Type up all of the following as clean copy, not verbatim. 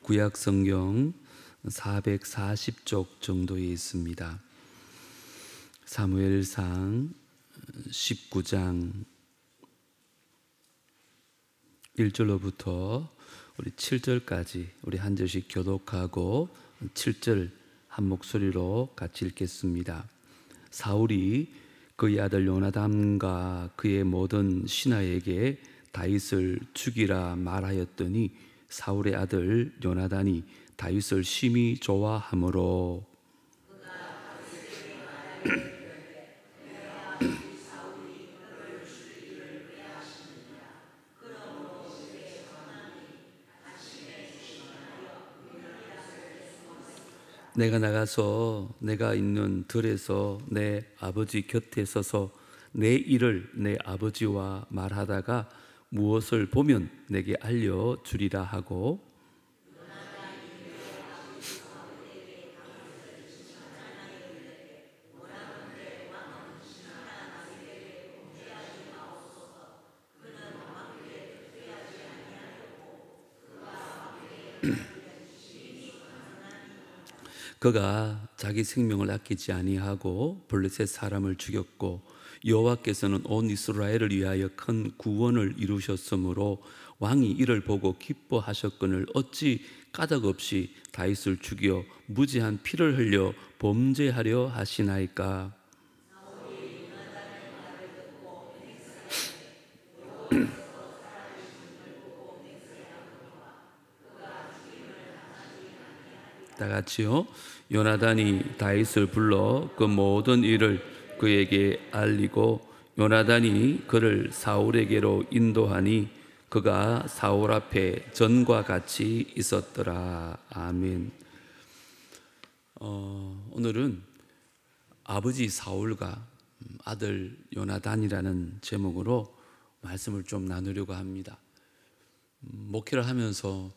구약 성경 440쪽 정도에 있습니다. 사무엘상 19장 1절로부터 우리 7절까지 우리 한 절씩 교독하고 7절 한 목소리로 같이 읽겠습니다. 사울이 그의 아들 요나단과 그의 모든 신하에게 다윗을 죽이라 말하였더니 사울의 아들 요나단이 다윗을 심히 좋아하므로 내가 나가서 내가 있는 들에서 내 아버지 곁에 서서 내 일을 내 아버지와 말하다가 무엇을 보면 내게 알려주리라 하고 그가 자기 생명을 아끼지 아니하고 블레셋 사람을 죽였고 여호와께서는 온 이스라엘을 위하여 큰 구원을 이루셨으므로 왕이 이를 보고 기뻐하셨거늘 어찌 까닭없이 다윗을 죽여 무지한 피를 흘려 범죄하려 하시나이까. 다 같이요. 요나단이 다윗을 불러 그 모든 일을 그에게 알리고 요나단이 그를 사울에게로 인도하니 그가 사울 앞에 전과 같이 있었더라. 아멘. 오늘은 아버지 사울과 아들 요나단이라는 제목으로 말씀을 좀 나누려고 합니다. 목회를 하면서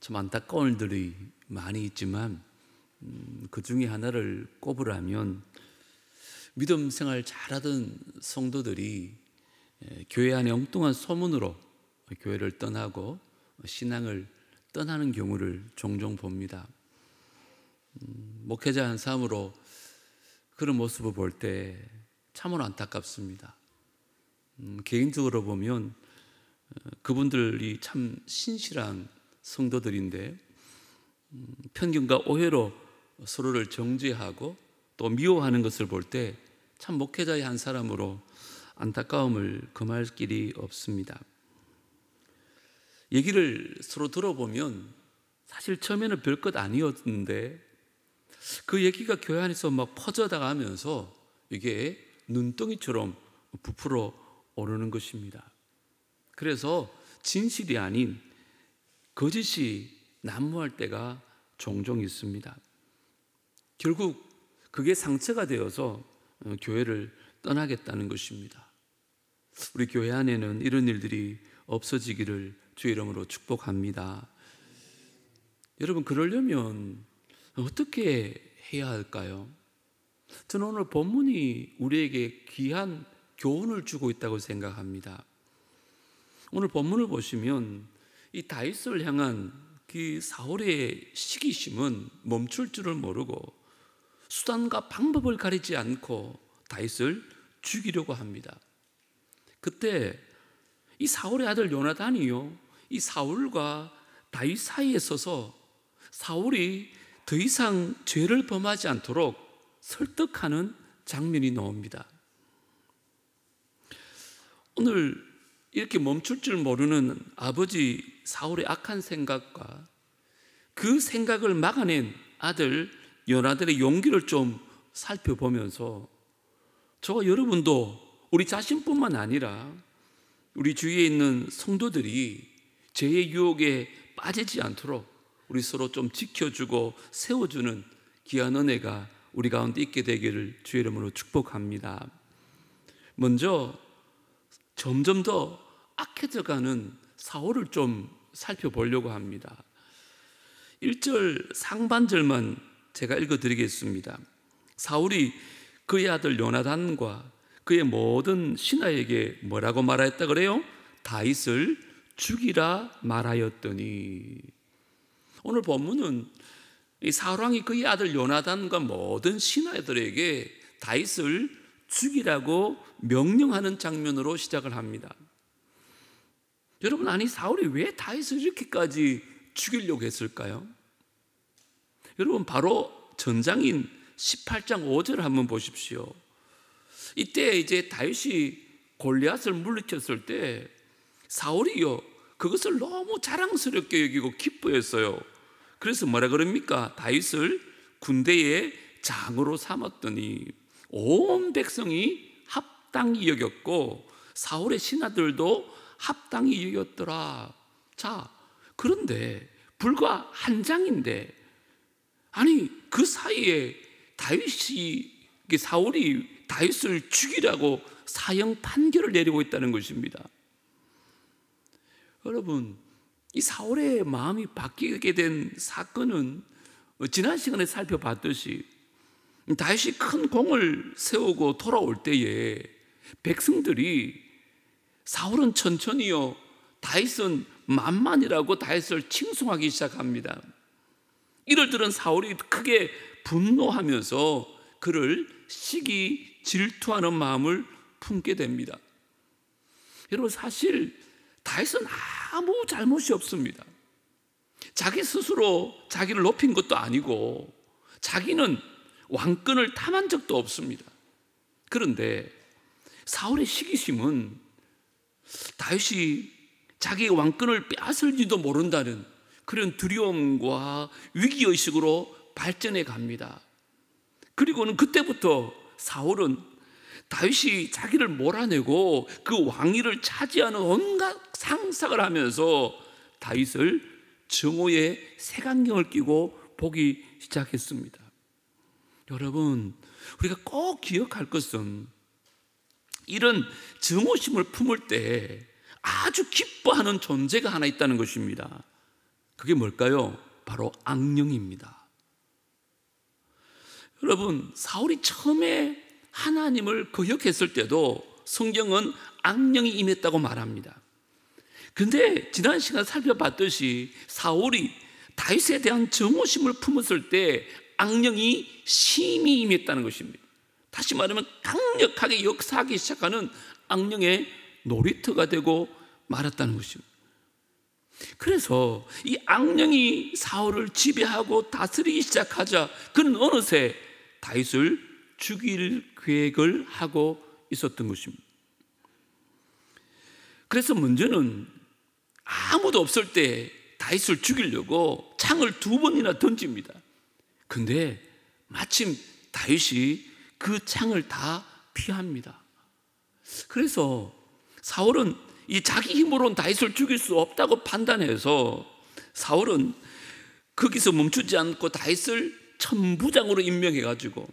참 안타까운 일들이 많이 있지만 그 중에 하나를 꼽으라면 믿음 생활 잘하던 성도들이 교회 안에 엉뚱한 소문으로 교회를 떠나고 신앙을 떠나는 경우를 종종 봅니다. 목회자 한 사람으로 그런 모습을 볼 때 참으로 안타깝습니다. 개인적으로 보면 그분들이 참 신실한 성도들인데 편견과 오해로 서로를 정죄하고 또 미워하는 것을 볼 때 참 목회자의 한 사람으로 안타까움을 금할 길이 없습니다. 얘기를 서로 들어보면 사실 처음에는 별것 아니었는데 그 얘기가 교회 안에서 막 퍼져나가면서 이게 눈덩이처럼 부풀어 오르는 것입니다. 그래서 진실이 아닌 거짓이 난무할 때가 종종 있습니다. 결국 그게 상처가 되어서 교회를 떠나겠다는 것입니다. 우리 교회 안에는 이런 일들이 없어지기를 주의 이름으로 축복합니다. 여러분, 그러려면 어떻게 해야 할까요? 저는 오늘 본문이 우리에게 귀한 교훈을 주고 있다고 생각합니다. 오늘 본문을 보시면 이 다윗을 향한 그 사울의 시기심은 멈출 줄을 모르고 수단과 방법을 가리지 않고 다윗을 죽이려고 합니다. 그때 이 사울의 아들 요나단이요, 이 사울과 다윗 사이에 서서 사울이 더 이상 죄를 범하지 않도록 설득하는 장면이 나옵니다. 오늘 이렇게 멈출 줄 모르는 아버지 사울의 악한 생각과 그 생각을 막아낸 아들 요나단의 용기를 좀 살펴보면서 저와 여러분도 우리 자신뿐만 아니라 우리 주위에 있는 성도들이 죄의 유혹에 빠지지 않도록 우리 서로 좀 지켜주고 세워주는 귀한 은혜가 우리 가운데 있게 되기를 주의 이름으로 축복합니다. 먼저 점점 더 악해져가는 사울을 좀 살펴보려고 합니다. 1절 상반절만 제가 읽어드리겠습니다. 사울이 그의 아들 요나단과 그의 모든 신하에게 뭐라고 말하였다 그래요? 다윗을 죽이라 말하였더니 오늘 본문은 이 사울왕이 그의 아들 요나단과 모든 신하들에게 다윗을 죽이라고 명령하는 장면으로 시작을 합니다. 여러분, 아니 사울이 왜 다윗을 이렇게까지 죽이려고 했을까요? 여러분, 바로 전장인 18장 5절을 한번 보십시오. 이때 이제 다윗이 골리앗을 물리쳤을 때 사울이요 그것을 너무 자랑스럽게 여기고 기뻐했어요. 그래서 뭐라 그럽니까? 다윗을 군대의 장으로 삼았더니 온 백성이 합당히 여겼고 사울의 신하들도 합당히 여겼더라. 자, 그런데 불과 한 장인데, 아니 그 사이에 사울이 다윗을 죽이라고 사형 판결을 내리고 있다는 것입니다. 여러분, 이 사울의 마음이 바뀌게 된 사건은 지난 시간에 살펴봤듯이 다윗이 큰 공을 세우고 돌아올 때에 백성들이 사울은 천천히요, 다윗은 만만이라고 다윗을 칭송하기 시작합니다. 이를 들은 사울이 크게 분노하면서 그를 시기 질투하는 마음을 품게 됩니다. 여러분, 사실 다윗은 아무 잘못이 없습니다. 자기 스스로 자기를 높인 것도 아니고 자기는 왕권을 탐한 적도 없습니다. 그런데 사울의 시기심은 다윗이 자기의 왕권을 빼앗을지도 모른다는 그런 두려움과 위기의식으로 발전해 갑니다. 그리고는 그때부터 사울은 다윗이 자기를 몰아내고 그 왕위를 차지하는 온갖 상상을 하면서 다윗을 정오의 색안경을 끼고 보기 시작했습니다. 여러분, 우리가 꼭 기억할 것은 이런 정오심을 품을 때 아주 기뻐하는 존재가 하나 있다는 것입니다. 그게 뭘까요? 바로 악령입니다. 여러분, 사울이 처음에 하나님을 거역했을 때도 성경은 악령이 임했다고 말합니다. 근데 지난 시간 살펴봤듯이 사울이 다윗에 대한 정오심을 품었을 때 악령이 심히 임했다는 것입니다. 다시 말하면 강력하게 역사하기 시작하는 악령의 놀이터가 되고 말았다는 것입니다. 그래서 이 악령이 사울을 지배하고 다스리기 시작하자 그는 어느새 다윗을 죽일 계획을 하고 있었던 것입니다. 그래서 먼저는 아무도 없을 때 다윗을 죽이려고 창을 2번이나 던집니다. 근데 마침 다윗이 그 창을 다 피합니다. 그래서 사울은 이 자기 힘으로는 다윗을 죽일 수 없다고 판단해서 사울은 거기서 멈추지 않고 다윗을 천부장으로 임명해가지고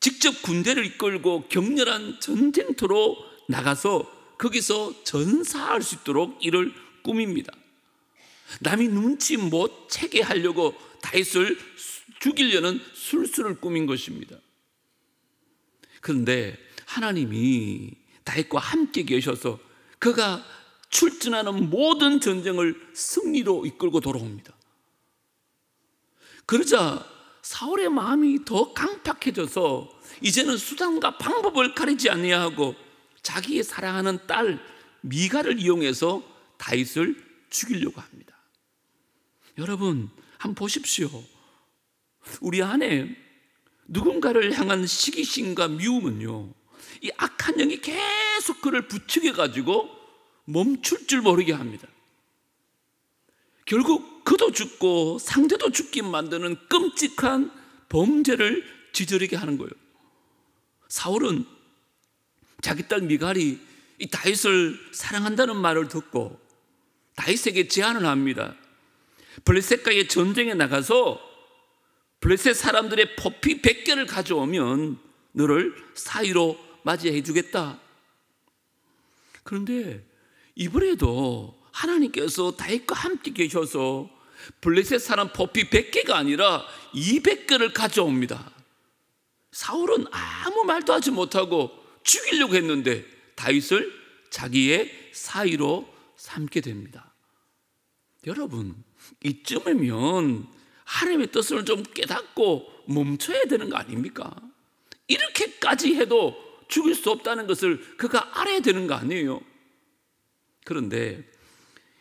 직접 군대를 이끌고 격렬한 전쟁터로 나가서 거기서 전사할 수 있도록 이를 꾸밉니다. 남이 눈치 못 채게 하려고 다윗을 죽이려는 술수를 꾸민 것입니다. 그런데 하나님이 다윗과 함께 계셔서 그가 출전하는 모든 전쟁을 승리로 이끌고 돌아옵니다. 그러자 사울의 마음이 더 강팍해져서 이제는 수단과 방법을 가리지 아니하고 자기의 사랑하는 딸 미갈을 이용해서 다윗을 죽이려고 합니다. 여러분, 한번 보십시오. 우리 안에 누군가를 향한 시기심과 미움은요, 이 악한 영이 계속 그를 부추겨 가지고 멈출 줄 모르게 합니다. 결국 그도 죽고 상대도 죽게 만드는 끔찍한 범죄를 저지르게 하는 거예요. 사울은 자기 딸 미갈이 이 다윗을 사랑한다는 말을 듣고 다윗에게 제안을 합니다. 블레셋과의 전쟁에 나가서 블레셋 사람들의 포피 100개를 가져오면 너를 사위로 맞이해 주겠다. 그런데 이번에도 하나님께서 다윗과 함께 계셔서 블레셋 사람 포피 100개가 아니라 200개를 가져옵니다. 사울은 아무 말도 하지 못하고 죽이려고 했는데 다윗을 자기의 사위로 삼게 됩니다. 여러분, 이쯤이면 하나님의 뜻을 좀 깨닫고 멈춰야 되는 거 아닙니까? 이렇게까지 해도 죽일 수 없다는 것을 그가 알아야 되는 거 아니에요? 그런데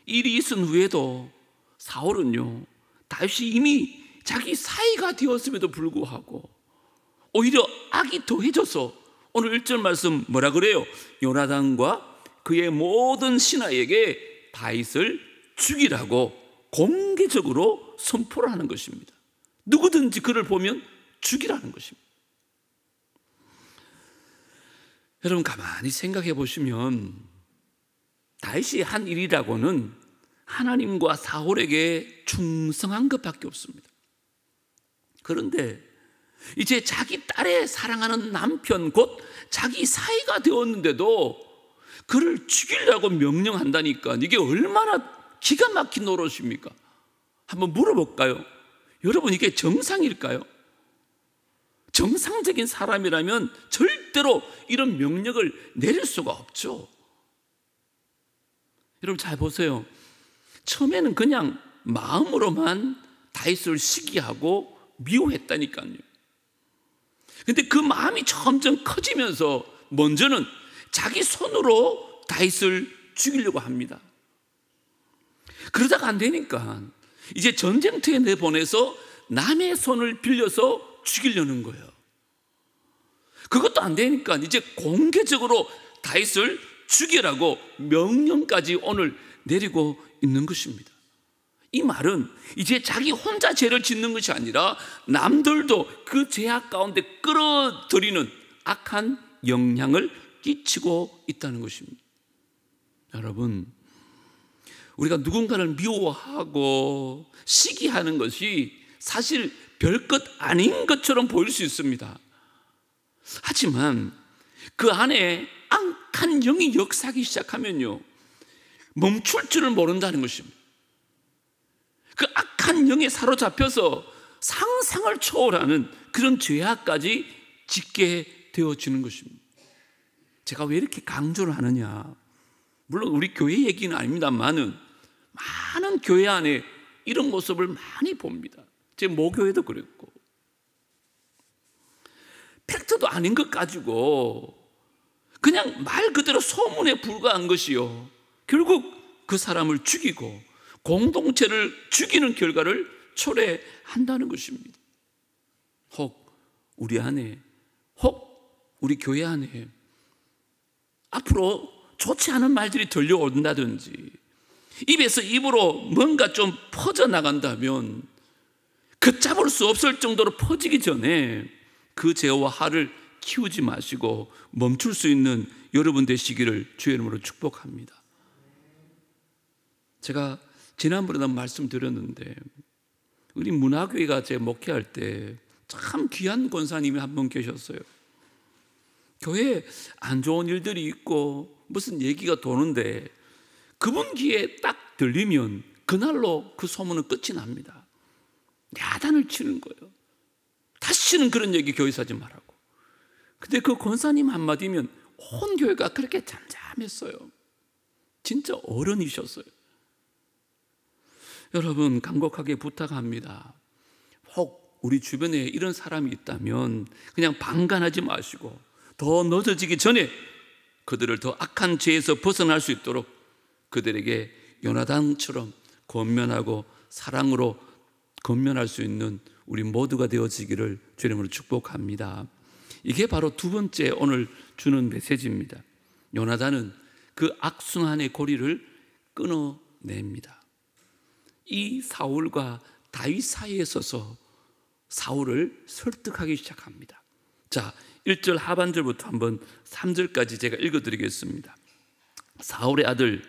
일이 있은 후에도 사울은요, 다윗이 이미 자기 사이가 되었음에도 불구하고 오히려 악이 더해져서 오늘 1절 말씀 뭐라 그래요? 요나단과 그의 모든 신하에게 다윗을 죽이라고 공개적으로 선포를 하는 것입니다. 누구든지 그를 보면 죽이라는 것입니다. 여러분 가만히 생각해 보시면 다윗이 한 일이라고는 하나님과 사울에게 충성한 것밖에 없습니다. 그런데 이제 자기 딸의 사랑하는 남편 곧 자기 사이가 되었는데도 그를 죽이려고 명령한다니까 이게 얼마나 기가 막힌 노릇입니까? 한번 물어볼까요? 여러분 이게 정상일까요? 정상적인 사람이라면 절대로 이런 명령을 내릴 수가 없죠. 여러분 잘 보세요. 처음에는 그냥 마음으로만 다윗을 시기하고 미워했다니까요. 근데 그 마음이 점점 커지면서 먼저는 자기 손으로 다윗을 죽이려고 합니다. 그러다가 안 되니까 이제 전쟁터에 내보내서 남의 손을 빌려서 죽이려는 거예요. 그것도 안 되니까 이제 공개적으로 다윗을 죽이라고 명령까지 오늘 내리고 있는 것입니다. 이 말은 이제 자기 혼자 죄를 짓는 것이 아니라 남들도 그 죄악 가운데 끌어들이는 악한 영향을 끼치고 있다는 것입니다. 여러분, 우리가 누군가를 미워하고 시기하는 것이 사실 별것 아닌 것처럼 보일 수 있습니다. 하지만 그 안에 악한 영이 역사하기 시작하면요, 멈출 줄을 모른다는 것입니다. 그 악한 영에 사로잡혀서 상상을 초월하는 그런 죄악까지 짓게 되어지는 것입니다. 제가 왜 이렇게 강조를 하느냐? 물론 우리 교회 얘기는 아닙니다만은 많은 교회 안에 이런 모습을 많이 봅니다. 제 모교회도 그랬고, 팩트도 아닌 것 가지고 그냥 말 그대로 소문에 불과한 것이요, 결국 그 사람을 죽이고 공동체를 죽이는 결과를 초래한다는 것입니다. 혹 우리 안에, 혹 우리 교회 안에 앞으로 좋지 않은 말들이 들려온다든지 입에서 입으로 뭔가 좀 퍼져나간다면 걷잡을 수 없을 정도로 퍼지기 전에 그 죄와 화를 키우지 마시고 멈출 수 있는 여러분 되시기를 주의 이름으로 축복합니다. 제가 지난번에도 말씀드렸는데 우리 문화교회가 제 목회할 때 참 귀한 권사님이 한 분 계셨어요. 교회에 안 좋은 일들이 있고 무슨 얘기가 도는데 그분 귀에 딱 들리면 그날로 그 소문은 끝이 납니다. 야단을 치는 거예요. 다시는 그런 얘기 교회에서 하지 말라고. 근데 그 권사님 한마디면 온 교회가 그렇게 잠잠했어요. 진짜 어른이셨어요. 여러분 간곡하게 부탁합니다. 혹 우리 주변에 이런 사람이 있다면 그냥 방관하지 마시고 더 늦어지기 전에 그들을 더 악한 죄에서 벗어날 수 있도록 그들에게 요나단처럼 권면하고 사랑으로 권면할 수 있는 우리 모두가 되어지기를 주의 이름으로 축복합니다. 이게 바로 두 번째 오늘 주는 메시지입니다. 요나단은 그 악순환의 고리를 끊어냅니다. 이 사울과 다윗 사이에 서서 사울을 설득하기 시작합니다. 자, 1절 하반절부터 한번 3절까지 제가 읽어드리겠습니다. 사울의 아들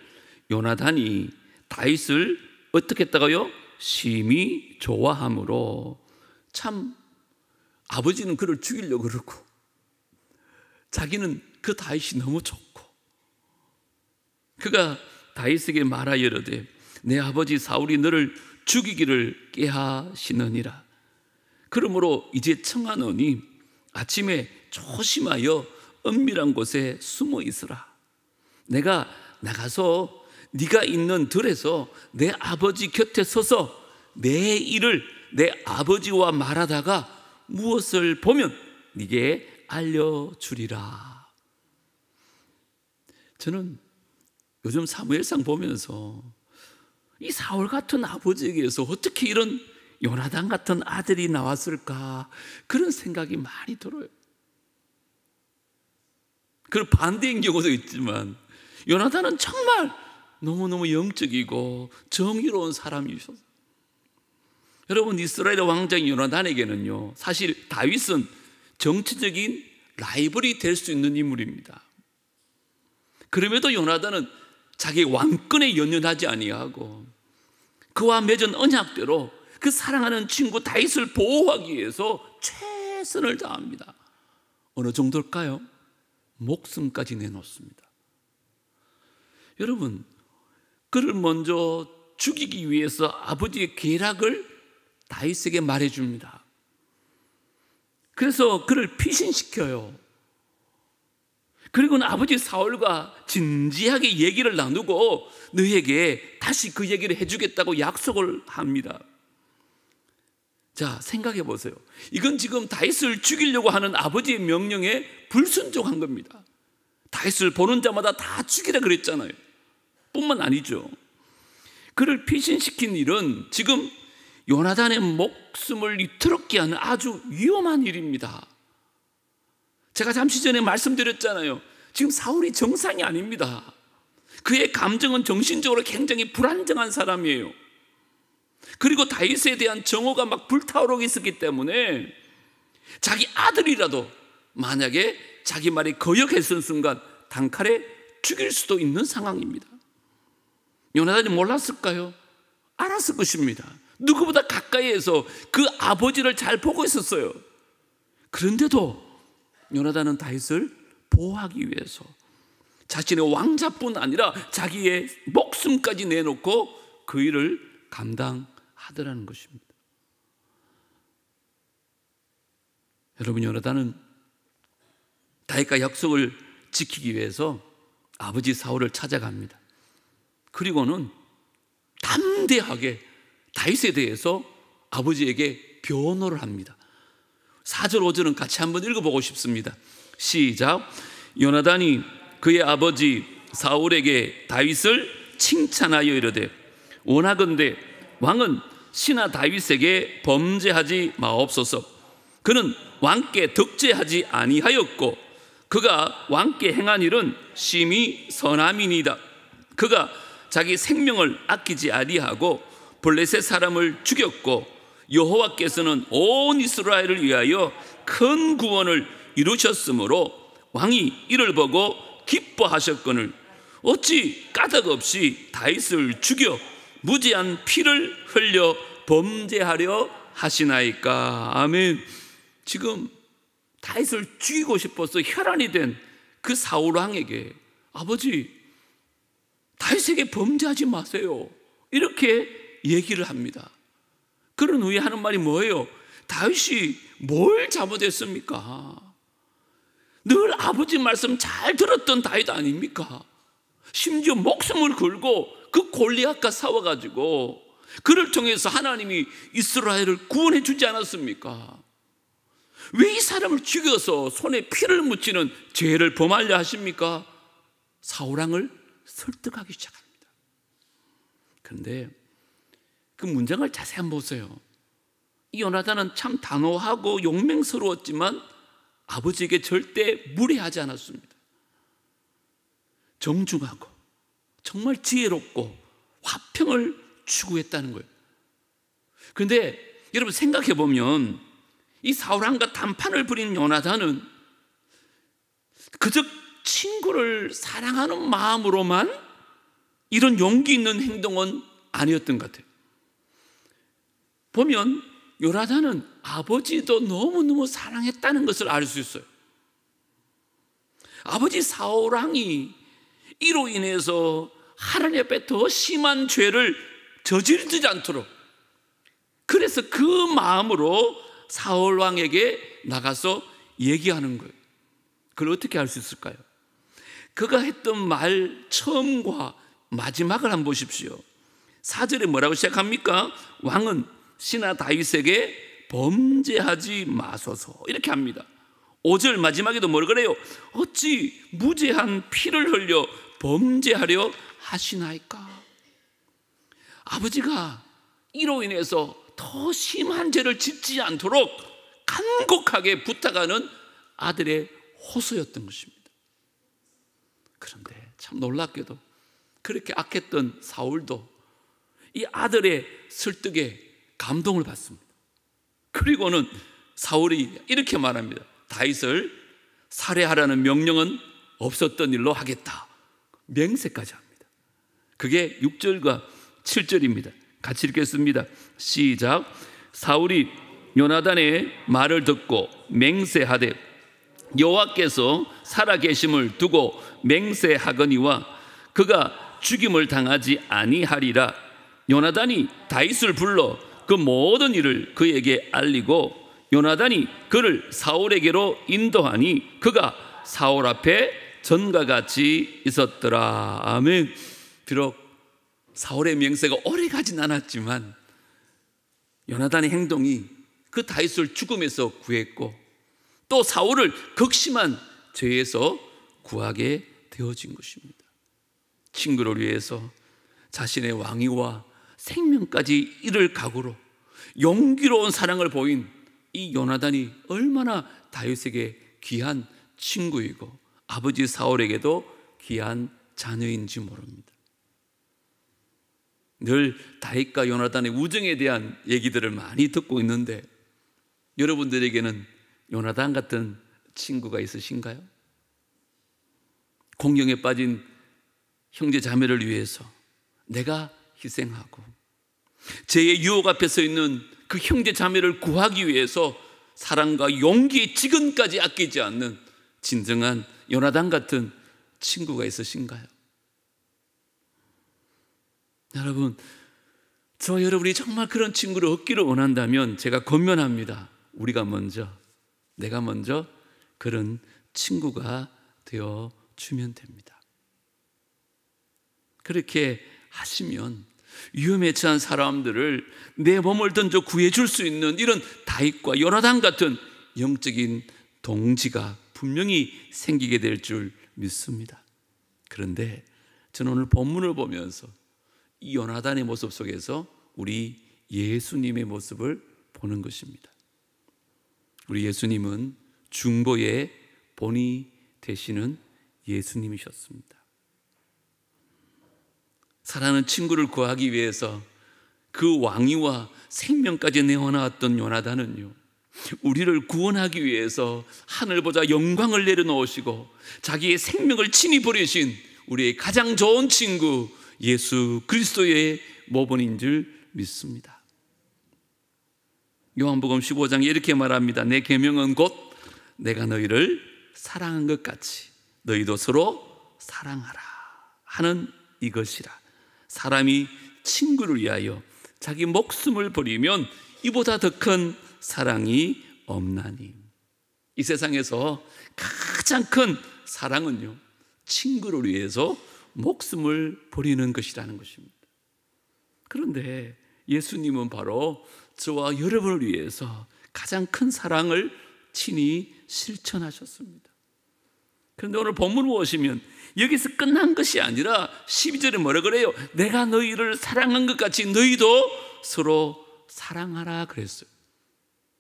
요나단이 다윗을 어떻게 했다가요? 심히 좋아함으로, 참 아버지는 그를 죽이려고 그러고 자기는 그 다윗이 너무 좋고, 그가 다윗에게 말하여 이르되 내 아버지 사울이 너를 죽이기를 꾀하시느니라. 그러므로 이제 청하노니 아침에 조심하여 은밀한 곳에 숨어 있으라. 내가 나가서 네가 있는 들에서 내 아버지 곁에 서서 내 일을 내 아버지와 말하다가 무엇을 보면 네게 알려주리라. 저는 요즘 사무엘상 보면서 이 사울 같은 아버지에게서 어떻게 이런 요나단 같은 아들이 나왔을까, 그런 생각이 많이 들어요. 그런 반대인 경우도 있지만 요나단은 정말 너무너무 영적이고 정의로운 사람이셨어요. 여러분, 이스라엘 왕장 요나단에게는요, 사실 다윗은 정치적인 라이벌이 될 수 있는 인물입니다. 그럼에도 요나단은 자기 왕권에 연연하지 아니하고 그와 맺은 언약대로 그 사랑하는 친구 다윗을 보호하기 위해서 최선을 다합니다. 어느 정도일까요? 목숨까지 내놓습니다. 여러분, 그를 먼저 죽이기 위해서 아버지의 계략을 다윗에게 말해줍니다. 그래서 그를 피신시켜요. 그리고는 아버지 사울과 진지하게 얘기를 나누고 너에게 다시 그 얘기를 해주겠다고 약속을 합니다. 자, 생각해 보세요. 이건 지금 다윗을 죽이려고 하는 아버지의 명령에 불순종한 겁니다. 다윗을 보는 자마다 다 죽이라 그랬잖아요. 뿐만 아니죠, 그를 피신시킨 일은 지금 요나단의 목숨을 위태롭게 하는 아주 위험한 일입니다. 제가 잠시 전에 말씀드렸잖아요. 지금 사울이 정상이 아닙니다. 그의 감정은 정신적으로 굉장히 불안정한 사람이에요. 그리고 다윗에 대한 정오가 막 불타오르고 있었기 때문에 자기 아들이라도 만약에 자기 말이 거역했을 순간 단칼에 죽일 수도 있는 상황입니다. 요나단이 몰랐을까요? 알았을 것입니다. 누구보다 가까이에서 그 아버지를 잘 보고 있었어요. 그런데도 요나단은 다윗을 보호하기 위해서 자신의 왕자뿐 아니라 자기의 목숨까지 내놓고 그 일을 감당하더라는 것입니다. 여러분, 요나단은 다윗과 약속을 지키기 위해서 아버지 사울을 찾아갑니다. 그리고는 담대하게 다윗에 대해서 아버지에게 변호를 합니다. 4절 5절은 같이 한번 읽어보고 싶습니다. 시작. 요나단이 그의 아버지 사울에게 다윗을 칭찬하여 이르되 원하건대 왕은 신하 다윗에게 범죄하지 마옵소서. 그는 왕께 덕죄하지 아니하였고 그가 왕께 행한 일은 심히 선함이니이다. 그가 자기 생명을 아끼지 아니하고 블레셋 사람을 죽였고 여호와께서는 온 이스라엘을 위하여 큰 구원을 이루셨으므로 왕이 이를 보고 기뻐하셨거늘 어찌 까닭 없이 다윗을 죽여 무지한 피를 흘려 범죄하려 하시나이까. 아멘. 지금 다윗을 죽이고 싶어서 혈안이 된 그 사울 왕에게 아버지 다윗에게 범죄하지 마세요, 이렇게 얘기를 합니다. 그런 후에 하는 말이 뭐예요? 다윗이 뭘 잘못했습니까? 늘 아버지 말씀 잘 들었던 다윗 아닙니까? 심지어 목숨을 걸고 그 골리앗과 싸워가지고 그를 통해서 하나님이 이스라엘을 구원해 주지 않았습니까? 왜 이 사람을 죽여서 손에 피를 묻히는 죄를 범하려 하십니까? 사울왕을 설득하기 시작합니다. 그런데 그 문장을 자세히 한번 보세요. 이 요나단은 참 단호하고 용맹스러웠지만 아버지에게 절대 무례하지 않았습니다. 정중하고 정말 지혜롭고 화평을 추구했다는 거예요. 그런데 여러분 생각해 보면 이 사울왕과 단판을 벌인 요나단은 그저 친구를 사랑하는 마음으로만 이런 용기 있는 행동은 아니었던 것 같아요. 보면 요나단은 아버지도 너무너무 사랑했다는 것을 알 수 있어요. 아버지 사울왕이 이로 인해서 하나님 앞에 더 심한 죄를 저지르지 않도록, 그래서 그 마음으로 사울왕에게 나가서 얘기하는 거예요. 그걸 어떻게 알 수 있을까요? 그가 했던 말 처음과 마지막을 한번 보십시오. 4절에 뭐라고 시작합니까? 왕은 신하 다윗에게 범죄하지 마소서 이렇게 합니다. 5절 마지막에도 뭐라 그래요? 어찌 무죄한 피를 흘려 범죄하려 하시나이까? 아버지가 이로 인해서 더 심한 죄를 짓지 않도록 간곡하게 부탁하는 아들의 호소였던 것입니다. 그런데 참 놀랍게도 그렇게 악했던 사울도 이 아들의 설득에 감동을 받습니다. 그리고는 사울이 이렇게 말합니다. 다윗을 살해하라는 명령은 없었던 일로 하겠다. 맹세까지 합니다. 그게 6절과 7절입니다. 같이 읽겠습니다. 시작. 사울이 요나단의 말을 듣고 맹세하되 여호와께서 살아계심을 두고 맹세하거니와 그가 죽임을 당하지 아니하리라. 요나단이 다윗을 불러 그 모든 일을 그에게 알리고 요나단이 그를 사울에게로 인도하니 그가 사울 앞에 전과 같이 있었더라. 아멘. 비록 사울의 명세가 오래 가진 않았지만 요나단의 행동이 그 다윗을 죽음에서 구했고 또 사울을 극심한 죄에서 구하게 되어진 것입니다. 친구를 위해서 자신의 왕위와 생명까지 잃을 각오로 용기로운 사랑을 보인 이 요나단이 얼마나 다윗에게 귀한 친구이고 아버지 사울에게도 귀한 자녀인지 모릅니다. 늘 다윗과 요나단의 우정에 대한 얘기들을 많이 듣고 있는데 여러분들에게는 요나단 같은 친구가 있으신가요? 공경에 빠진 형제 자매를 위해서 내가 희생하고 죄의 유혹 앞에 서 있는 그 형제 자매를 구하기 위해서 사랑과 용기 지금까지 아끼지 않는 진정한 요나단 같은 친구가 있으신가요? 여러분, 저와 여러분이 정말 그런 친구를 얻기를 원한다면 제가 권면합니다. 내가 먼저 그런 친구가 되어주면 됩니다. 그렇게 하시면 위험에 처한 사람들을 내 몸을 던져 구해줄 수 있는 이런 다윗과 요나단 같은 영적인 동지가 분명히 생기게 될 줄 믿습니다. 그런데 저는 오늘 본문을 보면서 이 요나단의 모습 속에서 우리 예수님의 모습을 보는 것입니다. 우리 예수님은 중보의 본이 되시는 예수님이셨습니다. 사랑하는 친구를 구하기 위해서 그 왕위와 생명까지 내어놨던 요나단은요, 우리를 구원하기 위해서 하늘보다 영광을 내려놓으시고 자기의 생명을 친히 버리신 우리의 가장 좋은 친구 예수 그리스도의 모본인 줄 믿습니다. 요한복음 15장에 이렇게 말합니다. 내 계명은 곧 내가 너희를 사랑한 것 같이 너희도 서로 사랑하라 하는 이것이라. 사람이 친구를 위하여 자기 목숨을 버리면 이보다 더 큰 사랑이 없나니. 이 세상에서 가장 큰 사랑은요, 친구를 위해서 목숨을 버리는 것이라는 것입니다. 그런데 예수님은 바로 저와 여러분을 위해서 가장 큰 사랑을 친히 실천하셨습니다. 그런데 오늘 본문을 보시면 여기서 끝난 것이 아니라 12절에 뭐라 그래요? 내가 너희를 사랑한 것 같이 너희도 서로 사랑하라 그랬어요.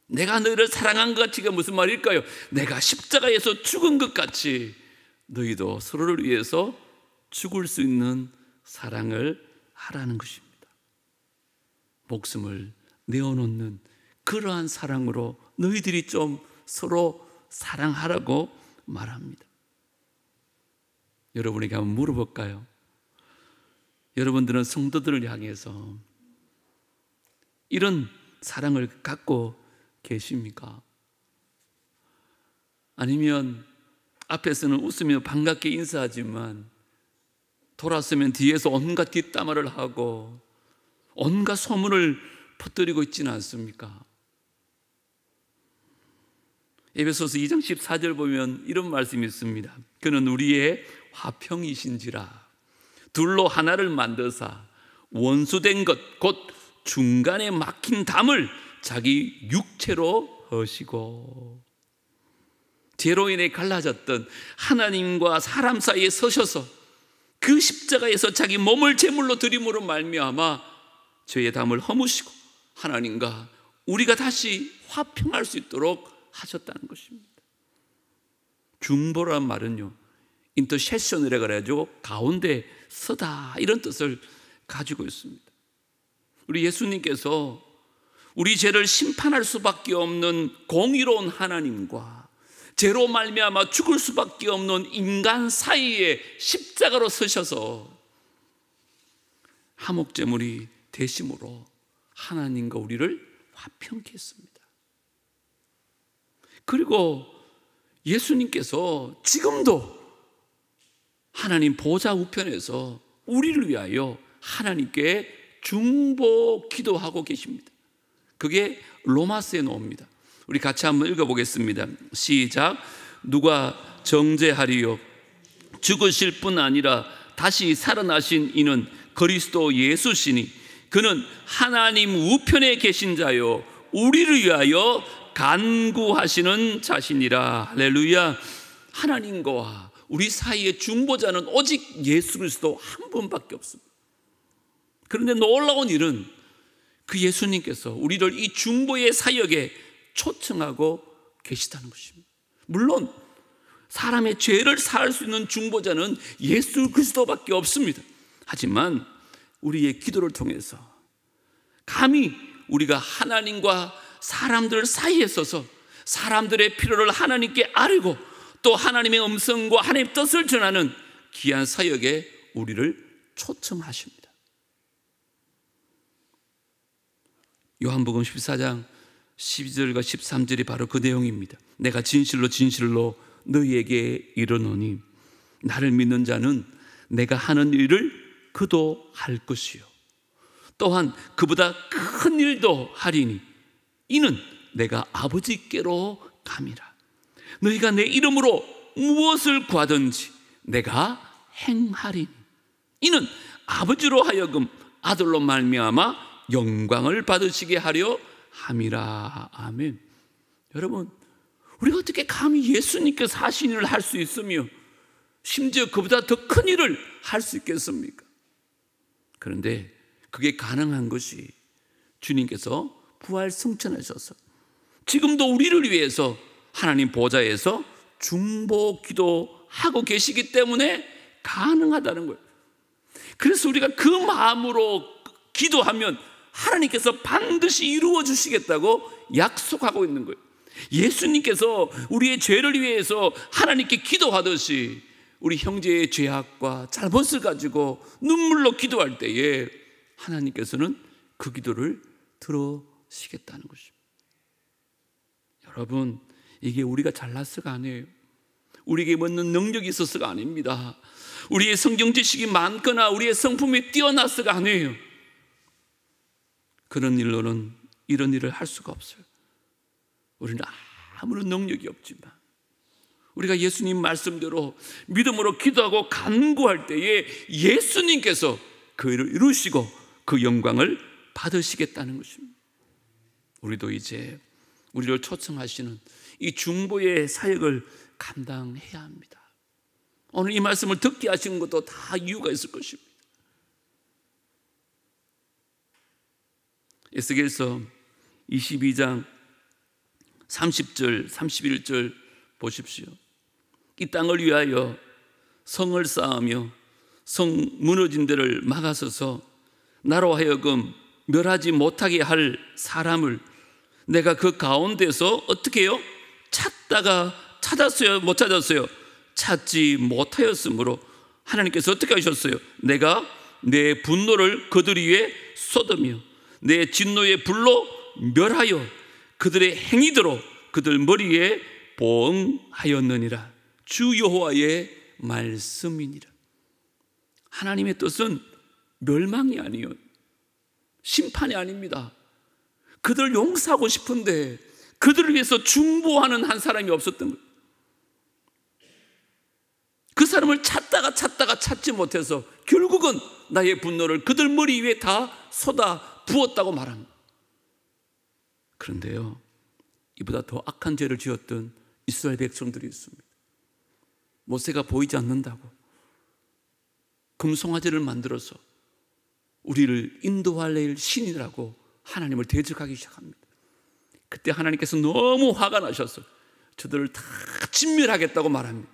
내가 너희를 사랑한 것 같이가 무슨 말일까요? 내가 십자가에서 죽은 것 같이 너희도 서로를 위해서 죽을 수 있는 사랑을 하라는 것입니다. 목숨을 내어놓는 그러한 사랑으로 너희들이 좀 서로 사랑하라고 말합니다. 여러분에게 한번 물어볼까요? 여러분들은 성도들을 향해서 이런 사랑을 갖고 계십니까? 아니면 앞에서는 웃으며 반갑게 인사하지만 돌아서면 뒤에서 온갖 뒷담화를 하고 온갖 소문을 퍼뜨리고 있지는 않습니까? 에베소서 2장 14절 보면 이런 말씀이 있습니다. 그는 우리의 화평이신지라 둘로 하나를 만드사 원수된 것 곧 중간에 막힌 담을 자기 육체로 허시고, 죄로 인해 갈라졌던 하나님과 사람 사이에 서셔서 그 십자가에서 자기 몸을 제물로 드림으로 말미암아 죄의 담을 허무시고 하나님과 우리가 다시 화평할 수 있도록 하셨다는 것입니다. 중보란 말은요, 인터세션을 해가지고 가운데 서다, 이런 뜻을 가지고 있습니다. 우리 예수님께서 우리 죄를 심판할 수밖에 없는 공의로운 하나님과 죄로 말미암아 죽을 수밖에 없는 인간 사이에 십자가로 서셔서 화목제물이 되심으로 하나님과 우리를 화평케 했습니다. 그리고 예수님께서 지금도 하나님 보좌 우편에서 우리를 위하여 하나님께 중보 기도하고 계십니다. 그게 로마서에 나옵니다. 우리 같이 한번 읽어보겠습니다. 시작. 누가 정죄하리요? 죽으실 뿐 아니라 다시 살아나신 이는 그리스도 예수시니 그는 하나님 우편에 계신 자요 우리를 위하여 간구하시는 자신이라. 할렐루야. 하나님과 우리 사이의 중보자는 오직 예수 그리스도 한 분밖에 없습니다. 그런데 놀라운 일은 그 예수님께서 우리를 이 중보의 사역에 초청하고 계시다는 것입니다. 물론 사람의 죄를 사할 수 있는 중보자는 예수 그리스도밖에 없습니다. 하지만 우리의 기도를 통해서 감히 우리가 하나님과 사람들 사이에 서서 사람들의 필요를 하나님께 아뢰고 또 하나님의 음성과 하나님의 뜻을 전하는 귀한 사역에 우리를 초청하십니다. 요한복음 14장 12절과 13절이 바로 그 내용입니다. 내가 진실로 진실로 너희에게 이르노니 나를 믿는 자는 내가 하는 일을 그도 할 것이요 또한 그보다 큰 일도 하리니 이는 내가 아버지께로 감이라. 너희가 내 이름으로 무엇을 구하든지 내가 행하리니 이는 아버지로 하여금 아들로 말미암아 영광을 받으시게 하려 함이라. 아멘. 여러분, 우리가 어떻게 감히 예수님께서 하신 일을 할 수 있으며 심지어 그보다 더 큰 일을 할 수 있겠습니까? 그런데 그게 가능한 것이 주님께서 부활 승천하셔서 지금도 우리를 위해서 하나님 보좌에서 중보 기도하고 계시기 때문에 가능하다는 거예요. 그래서 우리가 그 마음으로 기도하면 하나님께서 반드시 이루어 주시겠다고 약속하고 있는 거예요. 예수님께서 우리의 죄를 위해서 하나님께 기도하듯이 우리 형제의 죄악과 잘못을 가지고 눈물로 기도할 때에 하나님께서는 그 기도를 들으시겠다는 것입니다. 여러분, 이게 우리가 잘났어가 아니에요. 우리에게 얻는 능력이 있어서가 아닙니다. 우리의 성경 지식이 많거나 우리의 성품이 뛰어나서가 아니에요. 그런 일로는 이런 일을 할 수가 없어요. 우리는 아무런 능력이 없지만 우리가 예수님 말씀대로 믿음으로 기도하고 간구할 때에 예수님께서 그 일을 이루시고 그 영광을 받으시겠다는 것입니다. 우리도 이제 우리를 초청하시는 이 중보의 사역을 감당해야 합니다. 오늘 이 말씀을 듣게 하신 것도 다 이유가 있을 것입니다. 에스겔서 22장 30절 31절 보십시오. 이 땅을 위하여 성을 쌓으며 성 무너진 데를 막아서서 나로 하여금 멸하지 못하게 할 사람을 내가 그 가운데서 어떻게 해요? 찾다가 찾았어요? 못 찾았어요? 찾지 못하였으므로 하나님께서 어떻게 하셨어요? 내가 내 분노를 그들 위에 쏟으며 내 진노의 불로 멸하여 그들의 행위대로 그들 머리에 보응하였느니라. 주 여호와의 말씀이니라. 하나님의 뜻은 멸망이 아니요 심판이 아닙니다. 그들을 용서하고 싶은데 그들을 위해서 중보하는 한 사람이 없었던 거예요. 그 사람을 찾다 찾다가 찾지 못해서 결국은 나의 분노를 그들 머리 위에 다 쏟아 부었다고 말합니다. 그런데요, 이보다 더 악한 죄를 지었던 이스라엘 백성들이 있습니다. 모세가 보이지 않는다고 금송아지를 만들어서 우리를 인도할 신이라고 하나님을 대적하기 시작합니다. 그때 하나님께서 너무 화가 나셔서 저들을 다 진멸하겠다고 말합니다.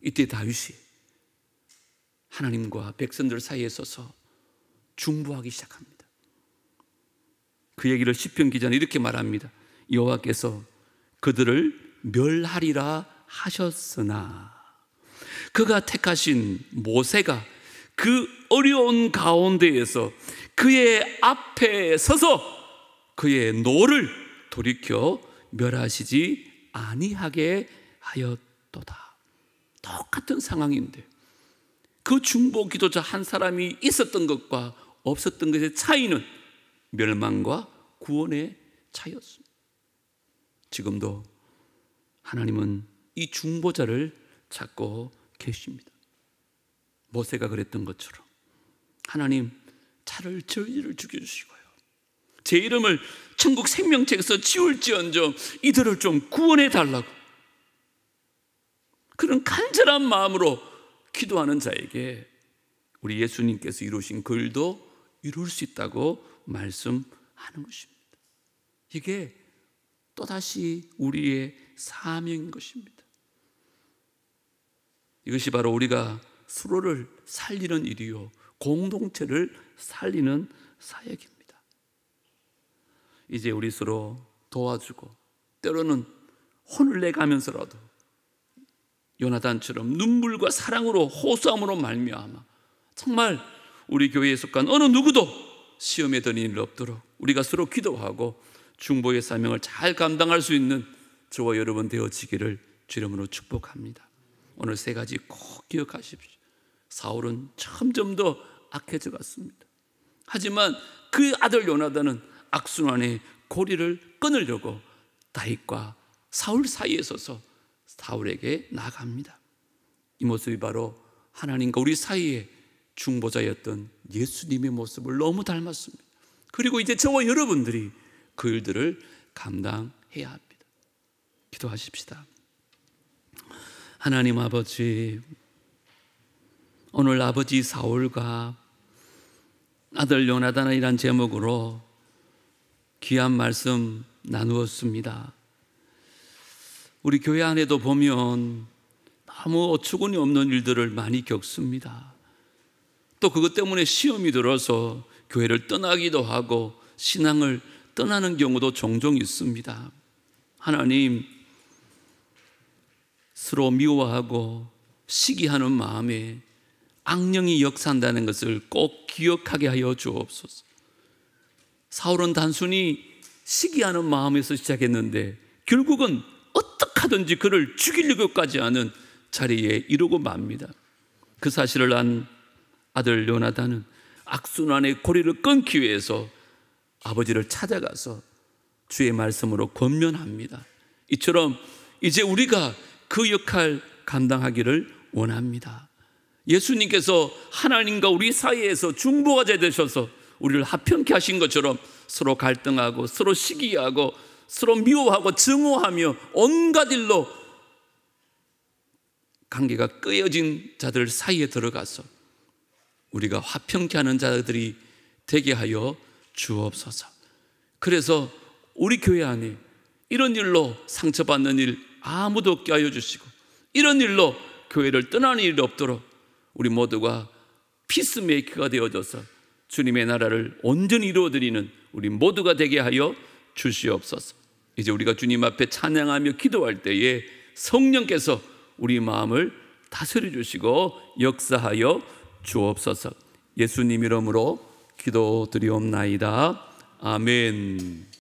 이때 다윗이 하나님과 백성들 사이에 서서 중보하기 시작합니다. 그 얘기를 시편 기자는 이렇게 말합니다. 여호와께서 그들을 멸하리라 하셨으나 그가 택하신 모세가 그 어려운 가운데에서 그의 앞에 서서 그의 노를 돌이켜 멸하시지 아니하게 하였도다. 똑같은 상황인데 그 중보 기도자 한 사람이 있었던 것과 없었던 것의 차이는 멸망과 구원의 차이였습니다. 지금도 하나님은 이 중보자를 찾고 계십니다. 모세가 그랬던 것처럼 하나님, 차라리 저희를 죽여주시고요, 제 이름을 천국 생명책에서 지울지언정 이들을 좀 구원해 달라고, 그런 간절한 마음으로 기도하는 자에게 우리 예수님께서 이루신 그 일도 이룰 수 있다고 말씀하는 것입니다. 이게 또다시 우리의 사명인 것입니다. 이것이 바로 우리가 서로를 살리는 일이요, 공동체를 살리는 사역입니다. 이제 우리 서로 도와주고 때로는 혼을 내가면서라도 요나단처럼 눈물과 사랑으로 호소함으로 말미암아 정말 우리 교회에 속한 어느 누구도 시험에 드는 일 없도록 우리가 서로 기도하고 중보의 사명을 잘 감당할 수 있는 저와 여러분 되어지기를 주 이름으로 축복합니다. 오늘 세 가지 꼭 기억하십시오. 사울은 점점 더 악해져 갔습니다. 하지만 그 아들 요나단은 악순환의 고리를 끊으려고 다윗과 사울 사이에 서서 사울에게 나아갑니다. 이 모습이 바로 하나님과 우리 사이에 중보자였던 예수님의 모습을 너무 닮았습니다. 그리고 이제 저와 여러분들이 그 일들을 감당해야 합니다. 기도하십시다. 하나님 아버지, 오늘 아버지 사울과 아들 요나단이란 제목으로 귀한 말씀 나누었습니다. 우리 교회 안에도 보면 너무 어처구니 없는 일들을 많이 겪습니다. 또 그것 때문에 시험이 들어서 교회를 떠나기도 하고 신앙을 떠나는 경우도 종종 있습니다. 하나님, 서로 미워하고 시기하는 마음에 악령이 역사한다는 것을 꼭 기억하게 하여 주옵소서. 사울은 단순히 시기하는 마음에서 시작했는데 결국은 어떻게 하든지 그를 죽이려고까지 하는 자리에 이르고 맙니다. 그 사실을 안 아들 요나단은 악순환의 고리를 끊기 위해서 아버지를 찾아가서 주의 말씀으로 권면합니다. 이처럼 이제 우리가 그 역할 감당하기를 원합니다. 예수님께서 하나님과 우리 사이에서 중보자가 되셔서 우리를 합평케 하신 것처럼 서로 갈등하고 서로 시기하고 서로 미워하고 증오하며 온갖 일로 관계가 끄어진 자들 사이에 들어가서 우리가 화평케 하는 자들이 되게 하여 주옵소서. 그래서 우리 교회 안에 이런 일로 상처받는 일 아무도 없게 하여 주시고, 이런 일로 교회를 떠나는 일이 없도록 우리 모두가 피스메이커가 되어져서 주님의 나라를 온전히 이루어드리는 우리 모두가 되게 하여 주시옵소서. 이제 우리가 주님 앞에 찬양하며 기도할 때에 성령께서 우리 마음을 다스려 주시고 역사하여 주옵소서. 예수님 이름으로 기도드리옵나이다. 아멘.